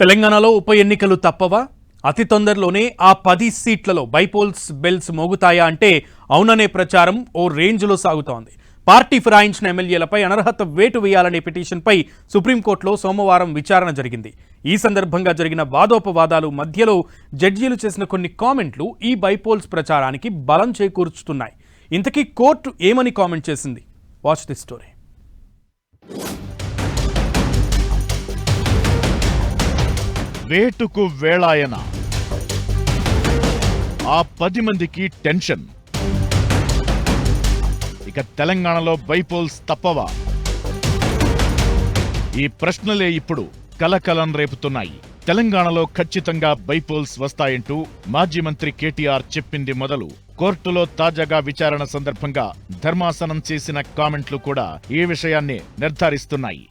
తెలంగాణలో ఉప ఎన్నికలు తప్పవా? అతి తొందరలోనే ఆ 10 సీట్లలో బైపోల్స్ బెల్స్ మోగుతాయా అంటే అవుననే ప్రచారం ఓ రేంజ్లో సాగుతోంది. పార్టీ ఫిరాయించిన ఎమ్మెల్యేలపై అనర్హత వేటు వేయాలనే పిటిషన్పై సుప్రీంకోర్టులో సోమవారం విచారణ జరిగింది. ఈ సందర్భంగా జరిగిన వాదోపవాదాలు మధ్యలో జడ్జీలు చేసిన కొన్ని కామెంట్లు ఈ బైపోల్స్ ప్రచారానికి బలం చేకూర్చుతున్నాయి. ఇంతకీ కోర్టు ఏమని కామెంట్ చేసింది? Watch this story. వేటుకు వేళాయన, ఆ 10 మందికి టెన్షన్. ఇక తెలంగాణలో బైపోల్స్ తప్పవా? ఈ ప్రశ్నలే ఇప్పుడు కలకలం రేపుతున్నాయి. తెలంగాణలో ఖచ్చితంగా బైపోల్స్ వస్తాయంటూ మాజీ మంత్రి కేటీఆర్ చెప్పింది మొదలు కోర్టులో తాజాగా విచారణ సందర్భంగా ధర్మాసనం చేసిన కామెంట్లు కూడా ఈ విషయాన్ని నిర్ధారిస్తున్నాయి.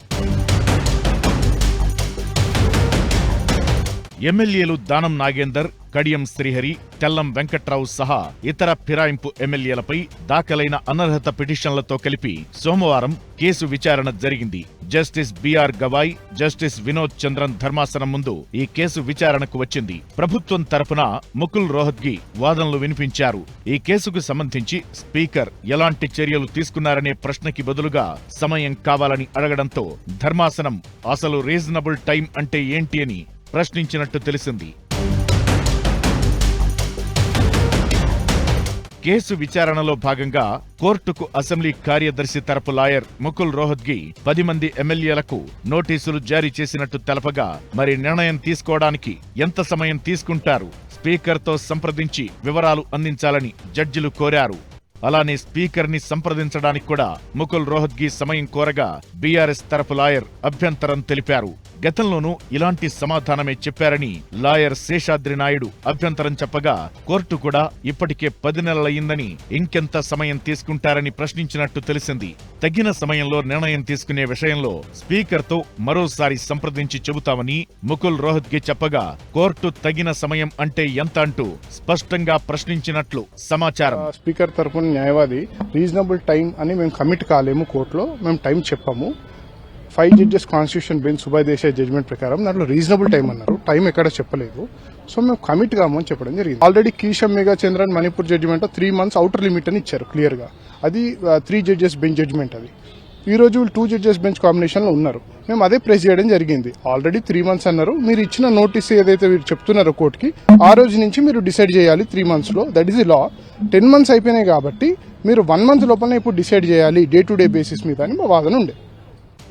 ఎమ్మెల్యేలు దానం నాగేందర్, కడియం శ్రీహరి, తెల్లం వెంకట్రావు సహా ఇతర ఫిరాయింపు ఎమ్మెల్యేలపై దాఖలైన అనర్హత పిటిషన్లతో కలిపి సోమవారం కేసు విచారణ జరిగింది. Justice B R Gavai, justice Vinod Chandran ధర్మాసనం ముందు ఈ కేసు విచారణకు వచ్చింది. ప్రభుత్వం తరపున ముకుల్ రోహత్గి వాదనలు వినిపించారు. ఈ కేసుకు సంబంధించి స్పీకర్ ఎలాంటి చర్యలు తీసుకున్నారనే ప్రశ్నకి బదులుగా సమయం కావాలని అడగడంతో ధర్మాసనం అసలు రీజనబుల్ టైం అంటే ఏంటి అని ప్రశ్నించినట్టు తెలిసింది. కేసు విచారణలో భాగంగా కోర్టుకు అసెంబ్లీ కార్యదర్శి తరపు లాయర్ ముకుల్ రోహత్గి 10 మంది ఎమ్మెల్యేలకు నోటీసులు జారీ చేసినట్టు తెలపగా, మరి నిర్ణయం తీసుకోవడానికి ఎంత సమయం తీసుకుంటారు? స్పీకర్తో సంప్రదించి వివరాలు అందించాలని జడ్జిలు కోరారు. అలానే స్పీకర్ ని సంప్రదించడానికి కూడా ముకుల్ రోహత్గి సమయం కోరగా బీఆర్ఎస్ తరపు లాయర్ అభ్యంతరం తెలిపారు. గతంలోనూ ఇలాంటి సమాధానమే చెప్పారని లాయర్ శేషాద్రి నాయుడు అభ్యంతరం చెప్పగా, కోర్టు కూడా ఇప్పటికే 10 నెలలయ్యిందని ఇంకెంత సమయం తీసుకుంటారని ప్రశ్నించినట్టు తెలిసింది. తగిన సమయంలో నిర్ణయం తీసుకునే విషయంలో స్పీకర్తో మరోసారి సంప్రదించి చెబుతామని ముకుల్ రోహత్గి చెప్పగా, కోర్టు తగిన సమయం అంటే ఎంత అంటూ స్పష్టంగా ప్రశ్నించినట్లు సమాచారం. స్పీకర్ తరపున న్యాయవాది రీజనబుల్ టైం అని మేము కమిట్ కాలేము, కోర్టులో మేము టైం చెప్పాము. 5 judges constitution bench Subhash Desai judgment ప్రకారం దాంట్లో రీజనబుల్ టైం అన్నారు. టైం ఎక్కడ చెప్పలేదు. సో మేము కమిట్ కామని చెప్పడం జరిగింది. Already Keisham Megha Chandran Manipur judgment 3 months outer limit అని ఇచ్చారు క్లియర్ గా. అది 3 జడ్జెస్ బెంచ్ జడ్జిమెంట్. అది ఈ రోజు 2 జడ్జెస్ బెంచ్ కాంబినేషన్ లో ఉన్నారు. మేము అదే ప్రెస్ చేయడం జరిగింది. ఆల్రెడీ 3 months అన్నారు. మీరు ఇచ్చిన నోటీస్ ఏదైతే మీరు చెప్తున్నారో కోర్టుకి, ఆ రోజు నుంచి మీరు డిసైడ్ చేయాలి 3 months లో. That is the law. 10 months అయిపోయినాయి కాబట్టి మీరు 1 month లోపలనే ఇప్పుడు డిసైడ్ చేయాలి డే టు డే బేసిస్ మీద అని మా వాదన ఉండే.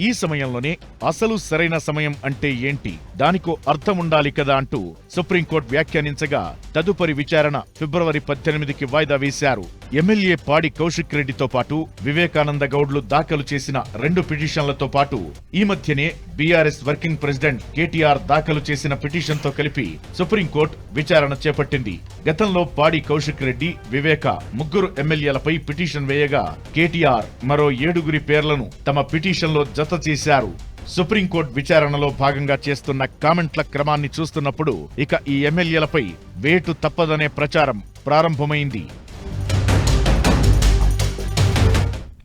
ఈ సమయంలోనే అసలు సరైన సమయం అంటే ఏంటి, దానికో అర్థం ఉండాలి కదా అంటూ సుప్రీంకోర్టు వ్యాఖ్యానించగా, తదుపరి విచారణ ఫిబ్రవరి 18కి వాయిదా వేశారు. ఎమ్మెల్యే పాడి కౌశిక్ రెడ్డితో పాటు వివేకానంద గౌడ్లు దాఖలు చేసిన 2 పిటిషన్లతో పాటు ఈ మధ్యనే బీఆర్ఎస్ వర్కింగ్ ప్రెసిడెంట్ కేటీఆర్ దాఖలు చేసిన పిటిషన్తో కలిపి సుప్రీంకోర్టు విచారణ చేపట్టింది. గతంలో పాడి కౌశిక్ రెడ్డి, వివేక ముగ్గురు ఎమ్మెల్యేలపై పిటిషన్ వేయగా, కేటీఆర్ మరో 7 పేర్లను తమ పిటిషన్లో జత చేశారు. సుప్రీంకోర్టు విచారణలో భాగంగా చేస్తున్న కామెంట్ల క్రమాన్ని చూస్తున్నప్పుడు ఇక ఈ ఎమ్మెల్యేలపై వేటు తప్పదనే ప్రచారం ప్రారంభమైంది.